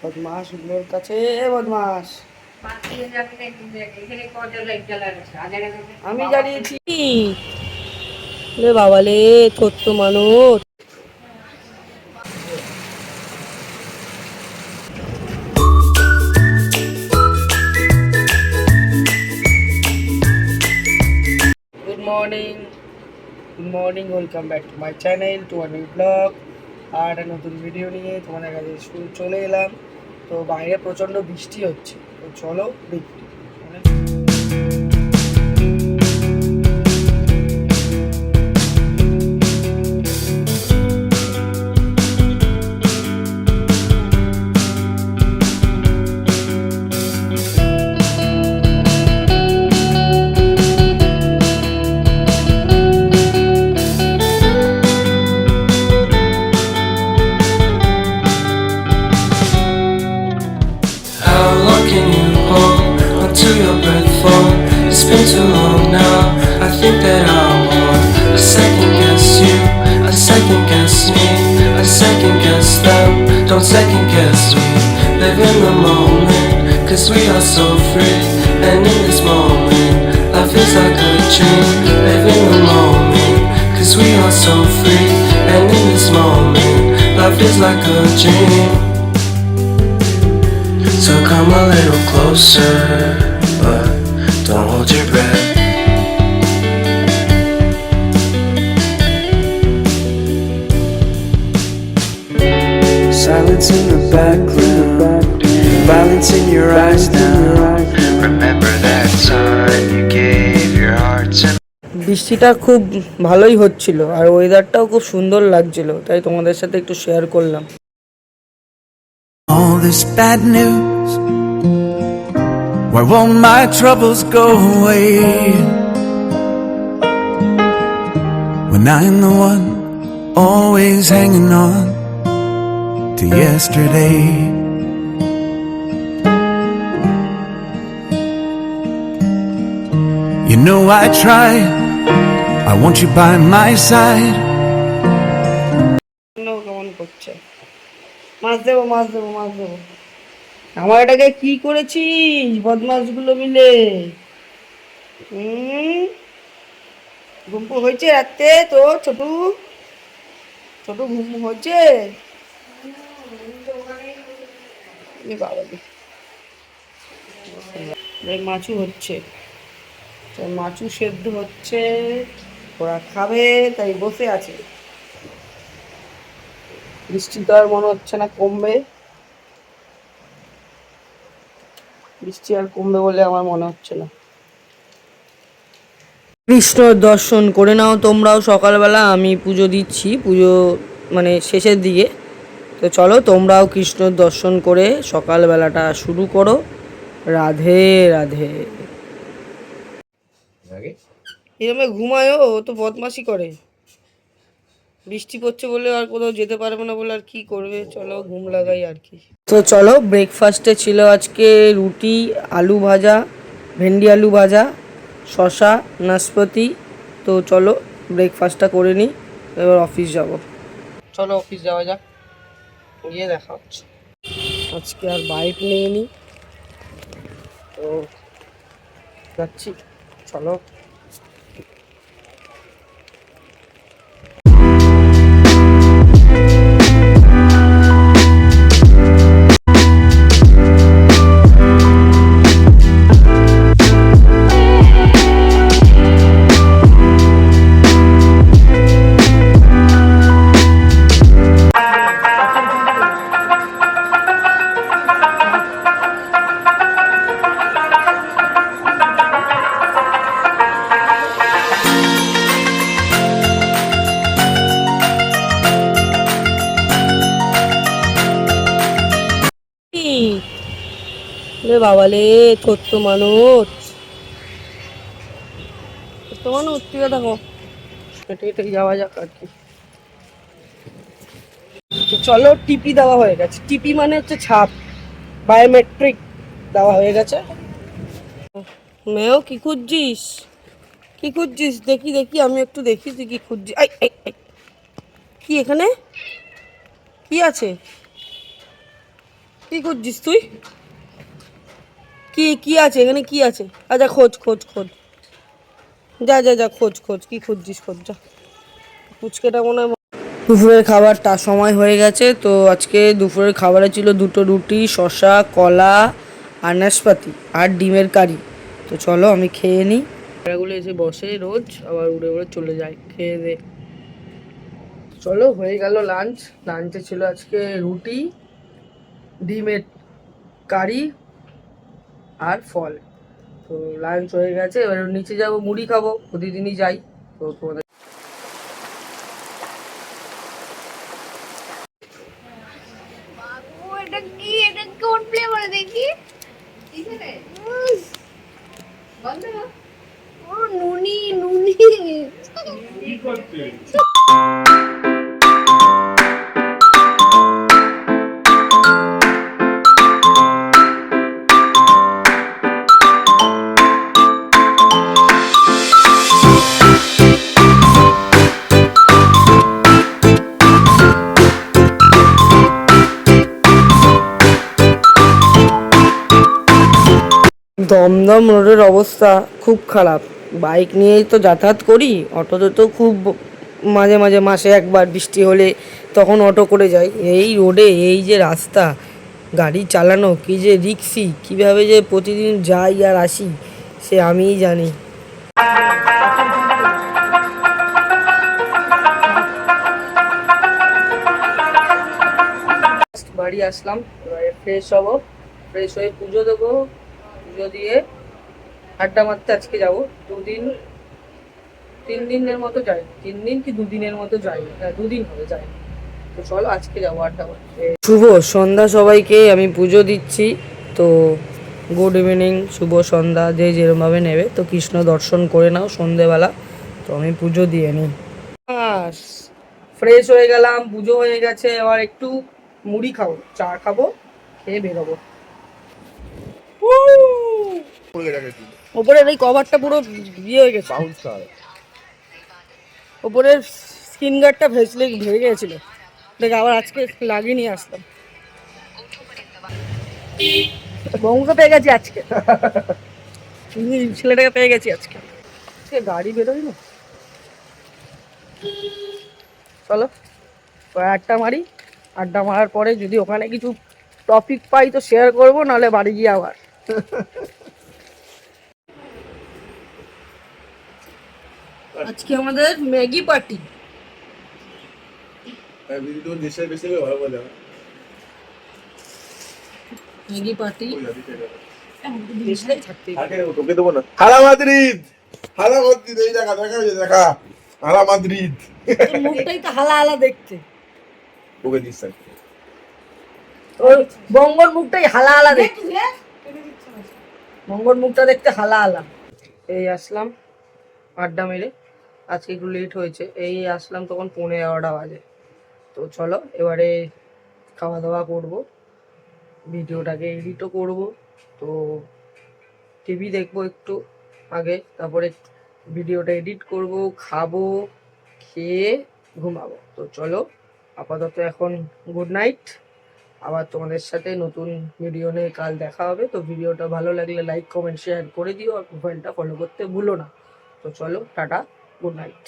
বদমাশগুলোর কাছে বদমাশ। আমি জ্বালিয়েছি রে বাবালে, ছোট্ট মানুষ। Good morning, good morning, welcome back to my channel, to a new blog. আর একটা নতুন ভিডিও নিয়ে তোমাদের কাছে চলে এলাম। তো বাইরে প্রচণ্ড বৃষ্টি হচ্ছে, তো চলো দেখি। It's been too long now. I think that I want a second guess you, a second guess me, a second guess them. Don't second guess me. Live in the moment, cause we are so free. And in this moment, life is like a dream. Live in the moment, cause we are so free. And in this moment, life is like a dream. So come a little closer, but don't hold your breath. Silence in the background, violence in your eyes now. Remember that time you gave your heart to me. বৃষ্টিটা খুব ভালোই হচ্ছিল আর ওয়েদারটাও খুব সুন্দর লাগছিল, তাই তোমাদের সাথে একটু শেয়ার করলাম। All this bad news, where won't my troubles go away? When I'm the one always hanging on to yesterday. You know I try, I want you by my side. কেমন করছে? মাছ দেবো, মাছ দেবো, মাছ দেবো। আমার এটাকে কি করেছিস বদমাশগুলো মিলে? ঘুম হয়েছে রাতে তো? ছোটু ছোটু ঘুম হয়েছে? মাছু হচ্ছে, মাছু সেদ্ধ হচ্ছে, ওরা খাবে তাই বসে আছে। বৃষ্টি তো আর মনে হচ্ছে না কমবে, বৃষ্টি আর কমবে বলে আমার মনে হচ্ছে না। কৃষ্ণ দর্শন করে নাও তোমরাও সকালবেলা, আমি পুজো দিচ্ছি, পুজো মানে শেষের দিকে। তো চলো তোমরাও কৃষ্ণ দর্শন করে সকালবেলাটা শুরু করো। রাধে রাধে। এরমে ঘুমায়ও, ও তো বদমাশি করে। বৃষ্টি পড়ছে বলে আর কোথাও যেতে পারবে না বলে আর কি করবে, চলো ঘুম লাগাই আর কি। তো চলো, ব্রেকফাস্টে ছিল আজকে রুটি, আলু ভাজা, ভেন্ডি আলু ভাজা, শশা, নাশপাতি। তো চলো ব্রেকফাস্টটা করে নিই, এবার অফিস যাব। চলো অফিস যাওয়া যাক, গিয়ে দেখা হচ্ছে। আজকে আর বাইক নিয়ে নিই, তো যাচ্ছি, চলো। রে বাবালে, ছোট্ট মানুষ, ছোট্ট মানুষ, তুই দেখো হেঁটে হেঁটে যাওয়া যাক আর কি। চলো, টিপি দেওয়া হয়ে গেছে। টিপি মানে হচ্ছে ছাপ, বায়োমেট্রিক দেওয়া হয়ে গেছে। মেয়েও কি খুঁজছিস? কি খুঁজছিস? দেখি দেখি, আমি একটু দেখি তুই কি খুঁজছিস। কি এখানে কি আছে? কি করছিস তুই? কি কি আছে এখানে, কি আছে? আচ্ছা খোঁজ খোঁজ খোঁজ, যা যা যা খোঁজ খোঁজ, কি খুঁজছিস খোঁজ যা। ফুচকাটা মনে হয় দুপুরের খাবারটা সময় হয়ে গেছে। তো আজকে দুপুরের খাবারে ছিল দুটো রুটি, শসা, কলা আর নাশপাতি আর ডিমের কারি। তো চলো আমি খেয়ে নিই। এগুলো এসে বসে রোজ, আবার উড়ে উড়ে চলে যায় খেয়ে দে। চলো হয়ে গেল লাঞ্চ। লাঞ্চে ছিল আজকে রুটি, ডিমের কারি আর ফল। তো লাঞ্চ হয়ে গেছে, এবার নিচে যাবো, মুড়ি খাবো, প্রতিদিনই যাই। তো তোমাদের এটা কি, এটা কোন ফ্লেভার দেখি? ও নুনি নুনি। দমদম রোডের অবস্থা খুব খারাপ। বাইক নিয়েই তো যাতায়াত করি, অটোতে তো খুব মাঝে মাঝে মাসে একবার বৃষ্টি হলে তখন অটো করে যাই। এই রোডে এই যে রাস্তা, গাড়ি চালানো কি যে রিক্সি, কীভাবে যে প্রতিদিন যাই আর আসি সে আমিই জানি। বাড়ি আসলাম, এবারে ফ্রেশ হবো, ফ্রেশ হয়ে পুজো দেবো, পুজো দিয়ে আড্ডা মারতে আজকে যাবো। 3 দিনের মতো যাই, 3 দিন কি 2 দিনের মতো যাই, হ্যাঁ 2 দিন হবে যাই। তো চলো আজকে যাবো আড্ডা মারতে। শুভ সন্ধ্যা সবাইকে, আমি পুজো দিচ্ছি। তো গুড ইভিনিং, শুভ সন্ধ্যা, যে যেরমভাবে নেবে। তো কৃষ্ণ দর্শন করে নাও সন্ধেবেলা। তো আমি পুজো দিয়ে নিই। ফ্রেশ হয়ে গেলাম, পুজো হয়ে গেছে, এবার একটু মুড়ি খাবো, চা খাবো, খেয়ে বেরোবো। ওপরের এই কভারটা পুরো ইয়ে হয়ে গেছে, ওপরের স্ক্রিন গার্ডটা ভেঙে গেছিল, দেখে আবার আজকে লাগিয়ে নিয়ে আসলাম। বংশ পেয়ে গেছি আজকে, ছেলেটাকে পেয়ে গেছি আজকে। গাড়ি বেরোই না, চলো আড্ডা মারি। আড্ডা মারার পরে যদি ওখানে কিছু টপিক পাই তো শেয়ার করবো, নাহলে বাড়ি গিয়ে আবার। আজকে আমাদের ম্যাগি পার্টি। ম্যাগি পার্টি তোকে দেবো না। হালা মাদ্রিদ, হালা মাদ্রিদ, এই দেখা দেখা ওই যে দেখা হালা মাদ্রিদ। মুখটাই তো হালা হালা দেখতে, ওকে দিস ওই বঙ্গর মুখটাই হালা হালা দেখতে, বঙ্গর মুখটা দেখতে হালা হালা। এই আসলাম আড্ডা মেরে, আজকে একটু লেট হয়েছে, এই আসলাম তখন 11:15 বাজে। তো চলো এবারে খাওয়া দাওয়া করবো, ভিডিওটাকে এডিটও করব। তো টিভি দেখবো একটু আগে, তারপরে ভিডিওটা এডিট করব, খাবো, খেয়ে ঘুমাবো। তো চলো আপাতত এখন গুড নাইট। আবার তোমাদের সাথে নতুন ভিডিও নিয়ে কাল দেখা হবে। তো ভিডিওটা ভালো লাগলে লাইক কমেন্ট শেয়ার করে দিও, আর প্রোফাইলটা ফলো করতে ভুলো না। তো চলো টাটা, গুড নাইট।